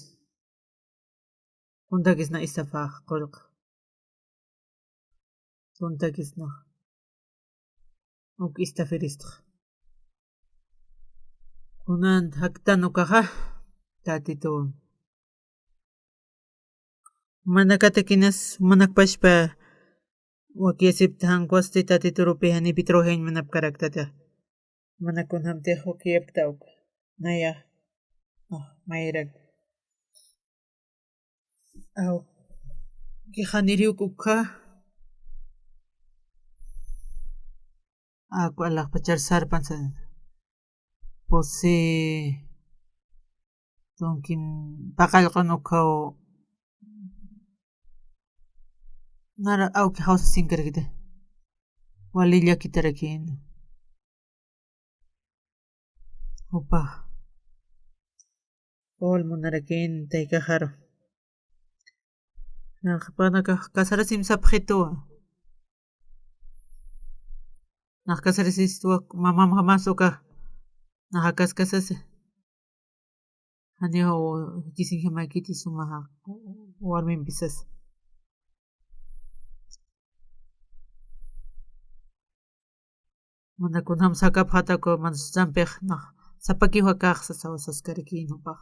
puntakis na istafaq qolqa puntakis na uk istafiristaq kunan haktanukaqa tatituwan manakatakinas manakpashpa wakiasipta hankuasti tatiturupi hanipi trojeñ manapkaraktata manakun hamtiq hukiyapta uka naya mayrak aw kihaniriukuqa aku alaqpachar sarpansa pose tonkin paqallqanuqaw nara awki hawsasinkarkita walillakitarakin upa olmunarakin taykajaro panaka kasarasim sapqhituwa naq kasarasistua mamam hamasuka naqa kaskasasi haniwa kisin hamaykiti sumaq warminpisas mana kunam sakap hatako man zampeh na sapaki wakaq sasawasas karikinupaq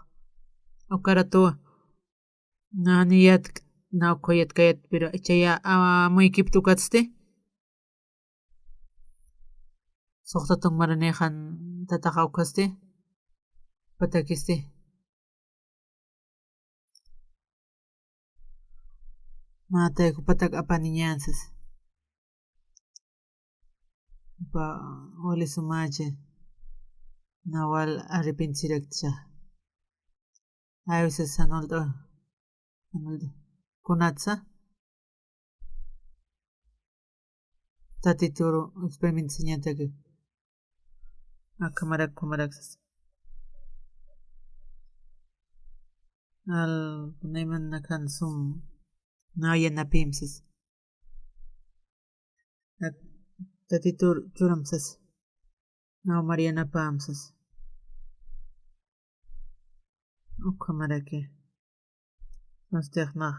ukarato naniyat na koyat kayat pero chaya muy kiptukaste soqtatun maranejan tataqa ukaste patakiste matayku patak apaniñansas pa wali sumache nawal arrepentirakcha a veces anoldo kunatsa tatituru experimentiñataki akamarak al kunaymanna kan sum nayanapimsas tatitur churamsas naw marianapamsas ukamaraki mastejnaq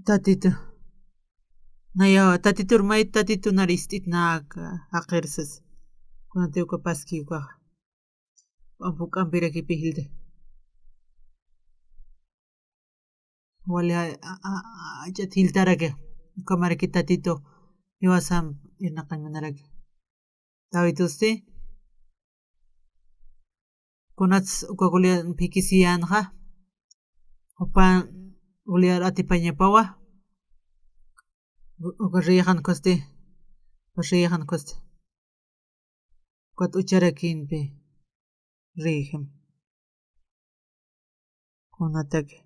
tatitu naya tatitur may tatitu naristitnak aqirsas kunatiuka paskiuka ampuk ampiraki pihilde wali ajat hiltarake ukamaraki tatito iwasam irnaqanmanaraki tawitusti kunats ukakulia pikisiyanqa upan uliar atipañapawa uka riyajan koste kuat ucharakinpi riyjam kunataki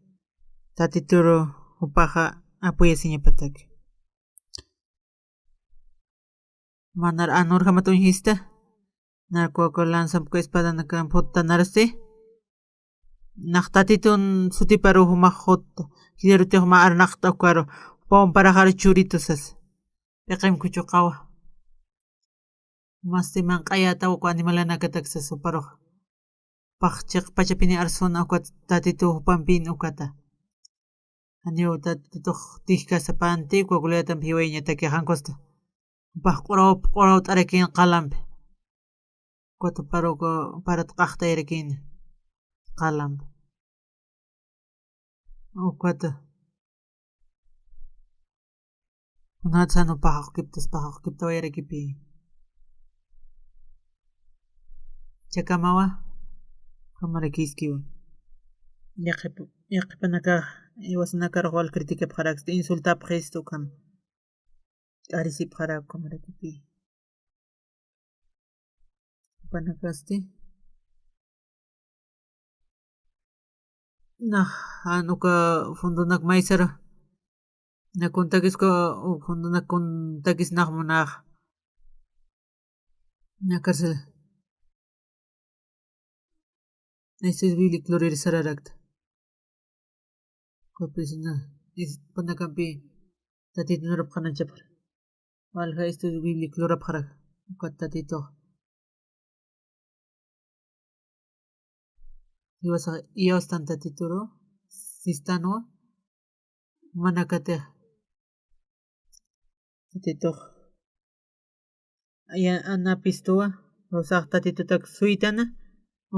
tatituru upaqa apuyasiñapataki manar anurjama hista narkuaka lanzampuka espadana kan putta narasti naqtatitun sutiparu humaq hutta kidarutiq ma arnaqta ukaro pawon paraqar churitusas peqimkuchu qawa masti manqayata uku animalanakataksas uparuq paqchiq pachapini arsuna uka tatitu hupanpin ukata aniu tatituq tijkasapanti ukakullatan phiwayñataki hankosta upaq q'uraw t'arakin qalampi kutu paruqa parata qaqtayrakin qalampi ukata unatsanu paqaq kipta wayarakipi chakamawa kamarakiskiwan yaqipanaka iwasanakaruq wal criticapaqaraqsi insultapaq esto kan arisipaqaraq kamarakipi panakasti nah anuka fundunak maysara nakuntakisqa fundunakuntakis naqmunaq ñakarsa Estoy biblik glorir sararakta koprisina panakampi tatitunarap qanachapar walqa estoy biblik glorap qaraq ukat tatituq iwasa iyaustan tatituru sistanwa manakatiq tatituq aya anapistuwa usaq tatitutak suytana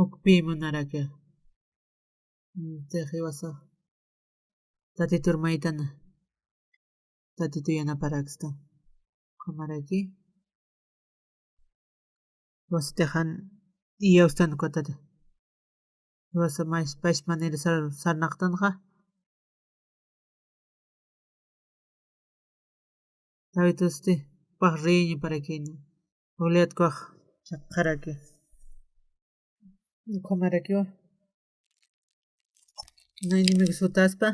ukpi munaraki tiq iwasaq tatitur maytana tatitu yanaparaksita qamaraki wasitiqan iyaustan kutata iwasa pash manera sarnaqtanqa tawitusti paq riña parakina uliatkuaq chaqaraki qamarakiwa naynimik sutaspa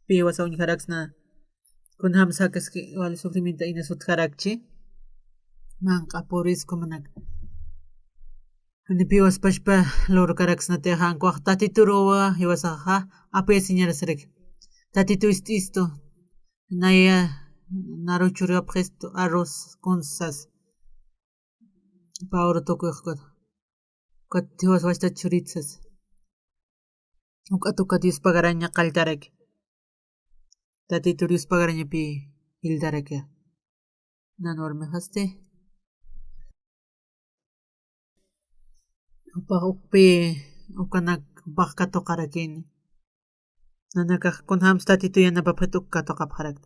piwas awnijaraqsna kunam sakaski wali sufrimiento ina sutjaraqchi manqa purisqa manaka ani piwas pashpa lorkaraqsna tiqankuaq tatituruwa iwasaqa apuyasiñarasaraki tatitu isto naya naruchuriyapaq esto arroz con sas Pauro tukuyqkuna katiwas wasta churitsas ukatuka Dios pagaraña qaltaraki tatitu Dios pagarañapi hildareke nanorme haste upah ukpi ukanak upah katoqarakini nanakaq kunhams tatitu yanapapqa tukkatoqapqarak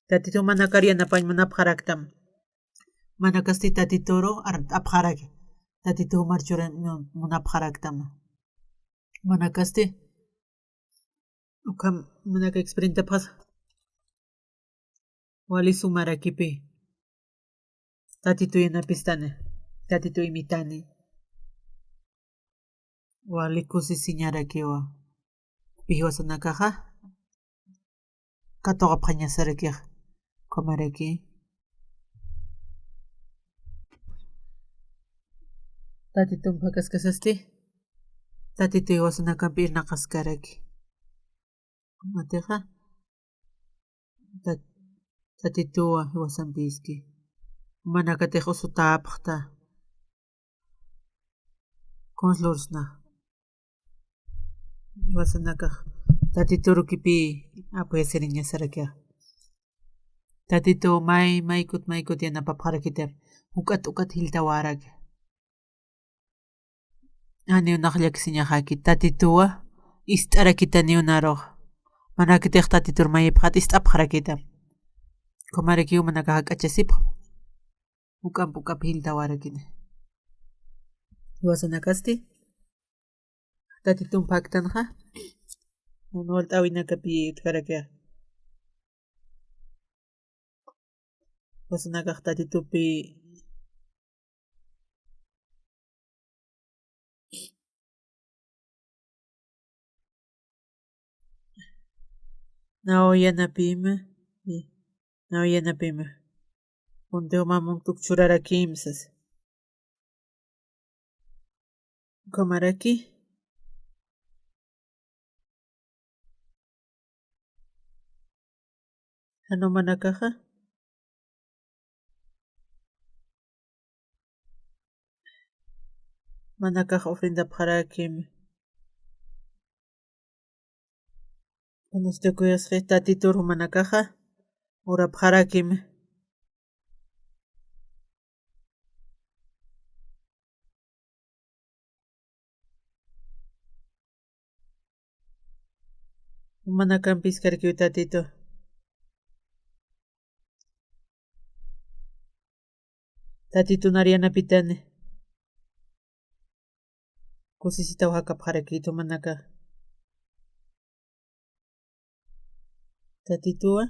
tatitu mana karyanapaq munapqaraktam mana kasti tatituro apqarak tatitu marchura munapqaraktam mana kasti ukam manaka experienciapaq wali sumarakipi tatitu yanapistani tatitu imitani wali kusisiñarakiwa piwasanakaqa katoqapqa ñasarakiq komaraki tatitumpa kaskasasti tatitu iwasanakapi irnaqaskaraki matiqa tatituwa iwasanpiski mana katiq usutapaqta conslorsna iwasanakaq tatiturukipi apuyasirin ñasarakiqa tatitu maykut yanapapqarakita uk'at hiltawaraki ani unaq llakisiñaqaki tatituwa ist'arakita ni unaruq mana katiq tatitur mayipaq ist'apqarakita komarakiwa manaka hak'achasipaq uk'api hiltawarakini iwasanakasti tatitun paktanqa unuwal t'awinakapi utqarakiqa iwasanakaq tatitupi nawiyanapima puntew mamuntuk churarakimpsas komaraki hanumanakaqa manakaq ofrendapaqarakimi Conostecuyasqa tatitur manakaqa urapqarakimi manakan piskarkiwi tatitu tatitunari yanapitani kusisita waqapqarakitu manaka tatituwa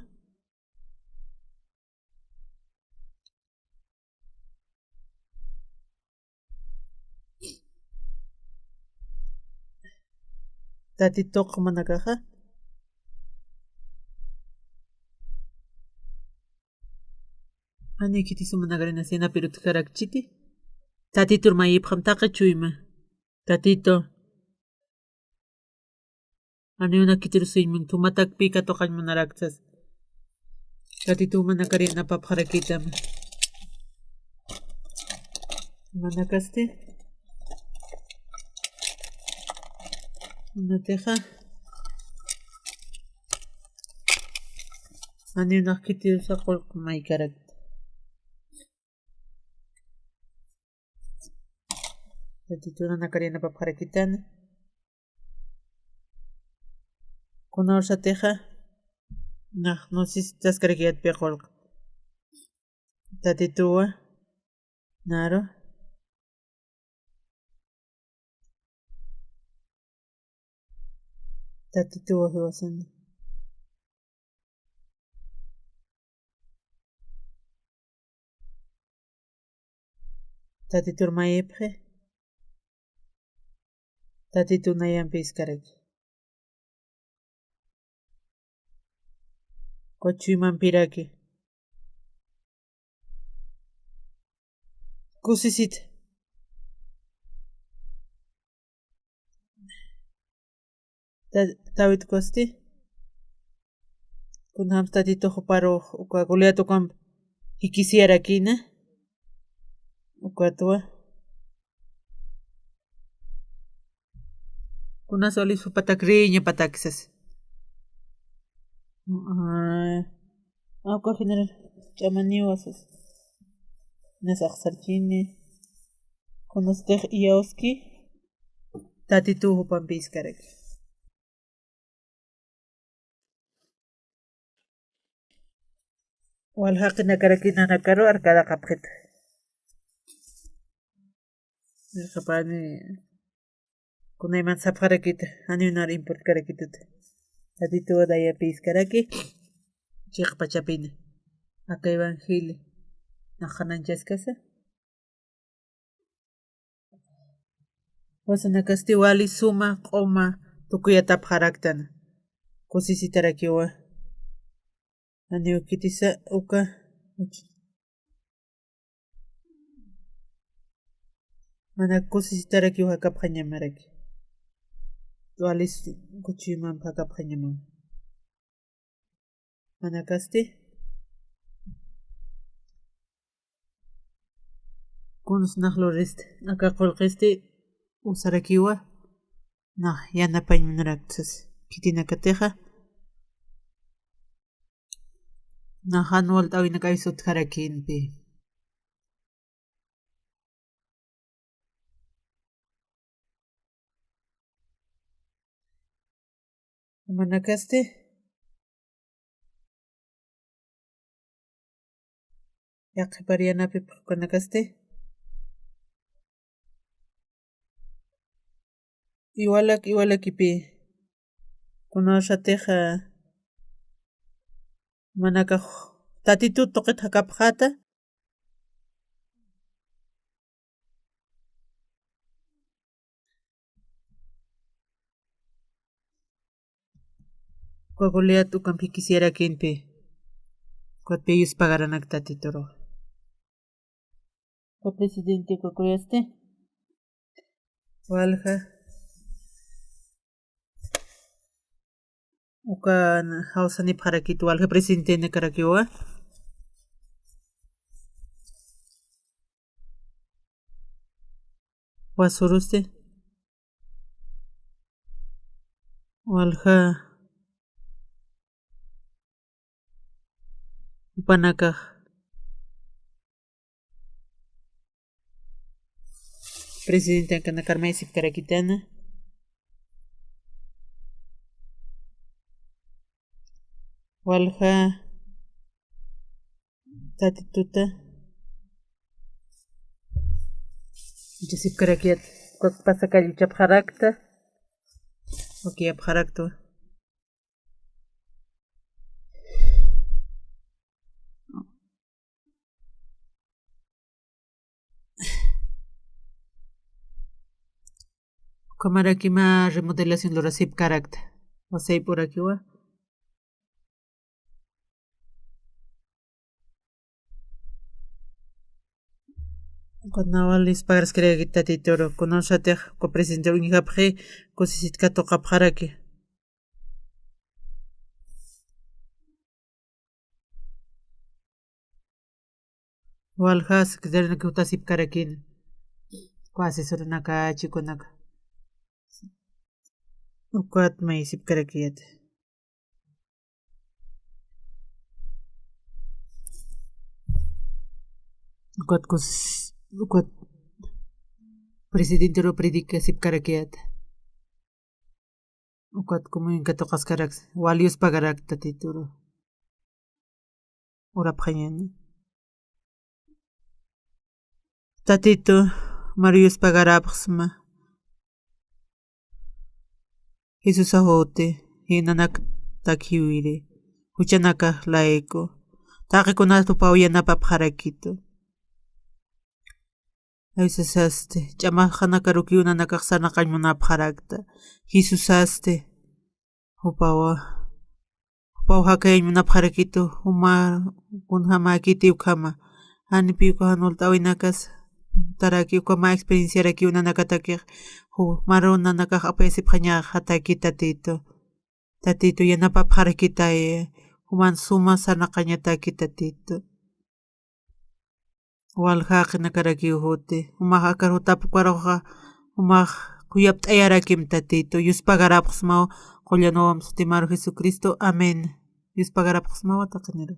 tatituq manakaqa ani kitisu managarina sinapi rutikarakchiti tatitur mayipqam taqachuyman tatito ani una kitirusuyman tumatakpi katoqañ munaraksas tatitu mana karyanapapqarakitam manakasti unateqa ani unaq kitirusaq qullqa maykarak tatitu mana karyanapapqarakitani kunawarsateqa naq nusistaskarkiyatpi qullqa tatituwa naru tatituwa hiwasani tatitur mayipqi tatitunayanpi iskaraki Cochuymanpiraki kusisita tawitkusti kunhams tatituq paruq uka Goliatukan hikisiyarakina ukatuwa kunas olispa patak riña patakisas Auka general ch'amaniwasas nasaqsarchini kunustej Iawski tatituhu pampiskaraki walhaqina karaki nanakaru arkada qapqita nirqapani kunaymanta sapharakita animar import karakituta tatituwa daya piskaraki chiqpachapini aka Evangelio najananchaskasa wasanakasti wali suma q'uma tukuyatapaq haraktana kusisitarakiwa aniukitisa uka mana kusisitarakiwa hakapqañamaraki walis kuchiyman hakapqañaman mana kasti kunus naqluriste aka qullqisti usarakiwa naq yanapañmunaraqtas kitinakatiqa naq anual t'awina k'aysut harakinpi mana kasti yaqiparianapi kana kasti iwalakipi kunawshatija manaka tatitu tuqita hakapqata Coagoleatu campi quisiera quinpi cuatpeyus pagaran tatitoro o presidente cocoyaste walja uka hausani parakitu walja presidente ne karakiwa wasuruste walja upanakaq presidente kana karmaysip karakitana walja tatituta yasip karakiyat pasakallchap harakta wakiyap harakta Kamarakima remodelación lorasip karakta wasay purakiwa Kunawalis pagaras kreagita titoro kunanshatej ko presidente unijapje kusisitka toqapjaraki waljas kdernak utasip karakin ko asesoranaka chikunaka ukat maysip karakiyat ukat presidente ro predica sip karakiyat ukat comunica toqas karak walius pagarak tatitoro urapqañani tatito Marius pagarapsma Jesus ahote hinanak takhiwire huchanaka laeko taqikunatu pawyanapap harakito aysasaste ch'amaqhanaka rukiunanakaq sanaqañmunapaq harakta Jesusaste hupawa hakaymunapaq harakito humar kunhamakiti ukhama anipi ukahanul t'awinakas taraki ukama experiencia raki unanakatakiq hu marunanakaq apayasip qañaq hataki tatito yanapapaq harakitay human suma sanaqañataki tatito waljaqina karaki uhuti humaq akar hutapukaruqa humaq kuyapt'ayarakim tatito yuspaqarapaq mau qullanawan sutimaru Jesucristo amén Dios pagará pues mawata qanira.